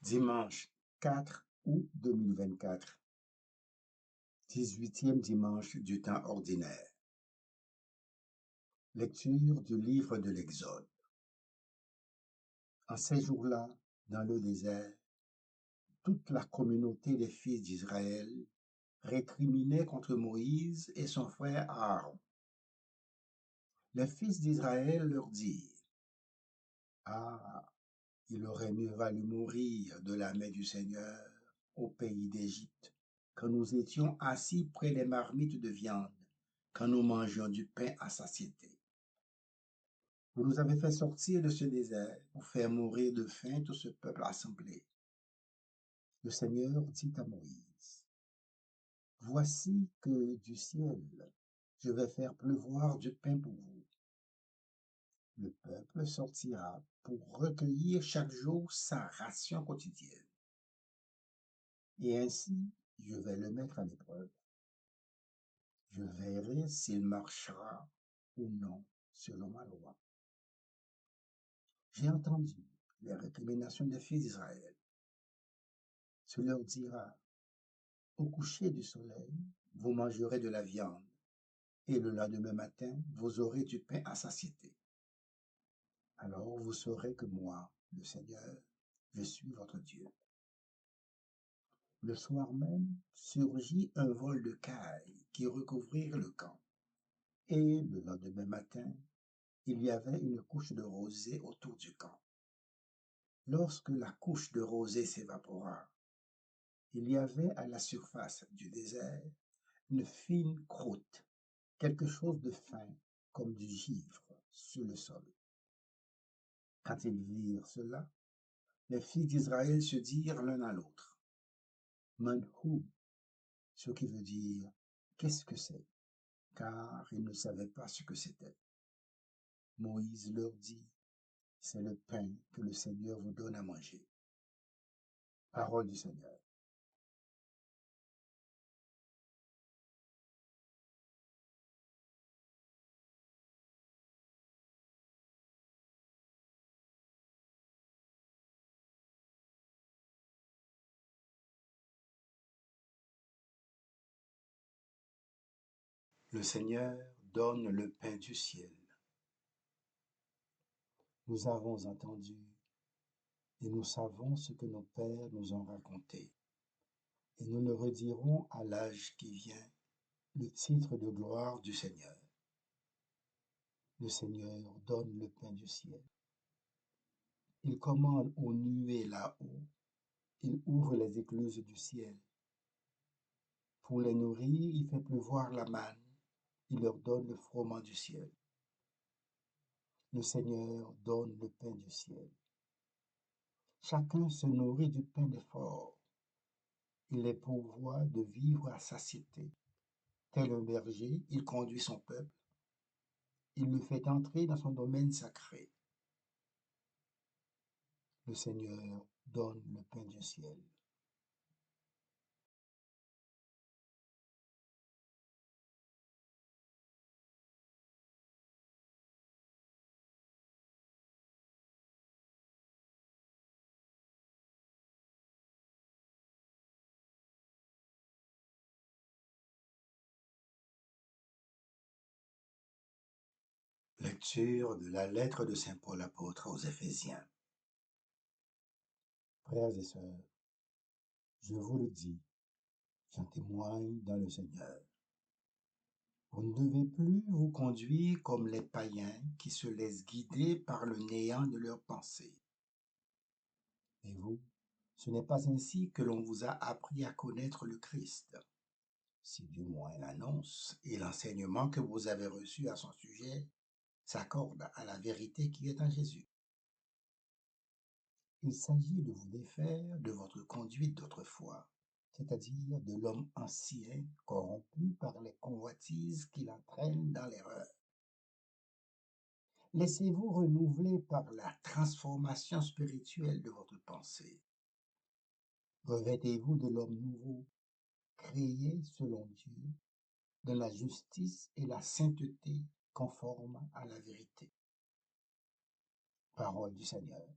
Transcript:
Dimanche 4 août 2024, 18e dimanche du temps ordinaire. Lecture du livre de l'Exode. En ces jours-là, dans le désert, toute la communauté des fils d'Israël récriminait contre Moïse et son frère Aaron. Les fils d'Israël leur dirent: « Ah, il aurait mieux valu mourir de la main du Seigneur au pays d'Égypte, quand nous étions assis près des marmites de viande, quand nous mangions du pain à satiété. Vous nous avez fait sortir de ce désert pour faire mourir de faim tout ce peuple assemblé. » Le Seigneur dit à Moïse: « Voici que du ciel, je vais faire pleuvoir du pain pour vous. Le peuple sortira pour recueillir chaque jour sa ration quotidienne. Et ainsi, je vais le mettre à l'épreuve. Je verrai s'il marchera ou non selon ma loi. » J'ai entendu les récriminations des fils d'Israël. Tu leur diras: « Au coucher du soleil, vous mangerez de la viande, et le lendemain matin, vous aurez du pain à satiété. Alors vous saurez que moi, le Seigneur, je suis votre Dieu. » Le soir même surgit un vol de cailles qui recouvrirent le camp, et le lendemain matin, il y avait une couche de rosée autour du camp. Lorsque la couche de rosée s'évapora, il y avait à la surface du désert une fine croûte, quelque chose de fin comme du givre sur le sol. Quand ils virent cela, les fils d'Israël se dirent l'un à l'autre: « Manhou », ce qui veut dire « qu'est-ce que c'est ?» car ils ne savaient pas ce que c'était. Moïse leur dit: « C'est le pain que le Seigneur vous donne à manger. » Parole du Seigneur. Le Seigneur donne le pain du ciel. Nous avons entendu et nous savons ce que nos pères nous ont raconté, et nous le redirons à l'âge qui vient, le titre de gloire du Seigneur. Le Seigneur donne le pain du ciel. Il commande aux nuées là-haut, il ouvre les écluses du ciel. Pour les nourrir, il fait pleuvoir la manne, il leur donne le froment du ciel. Le Seigneur donne le pain du ciel. Chacun se nourrit du pain des forts. Il les pourvoit de vivre à satiété. Tel un berger, il conduit son peuple. Il le fait entrer dans son domaine sacré. Le Seigneur donne le pain du ciel. Lecture de la lettre de saint Paul apôtre aux Éphésiens. Frères et sœurs, je vous le dis, j'en témoigne dans le Seigneur. Vous ne devez plus vous conduire comme les païens qui se laissent guider par le néant de leurs pensées. Et vous, ce n'est pas ainsi que l'on vous a appris à connaître le Christ, si du moins l'annonce et l'enseignement que vous avez reçus à son sujet s'accordent à la vérité qui est en Jésus. Il s'agit de vous défaire de votre conduite d'autrefois, c'est-à-dire de l'homme ancien corrompu par les convoitises qui l'entraînent dans l'erreur. Laissez-vous renouveler par la transformation spirituelle de votre pensée. Revêtez-vous de l'homme nouveau, créé selon Dieu, de la justice et la sainteté conformes à la vérité. Parole du Seigneur.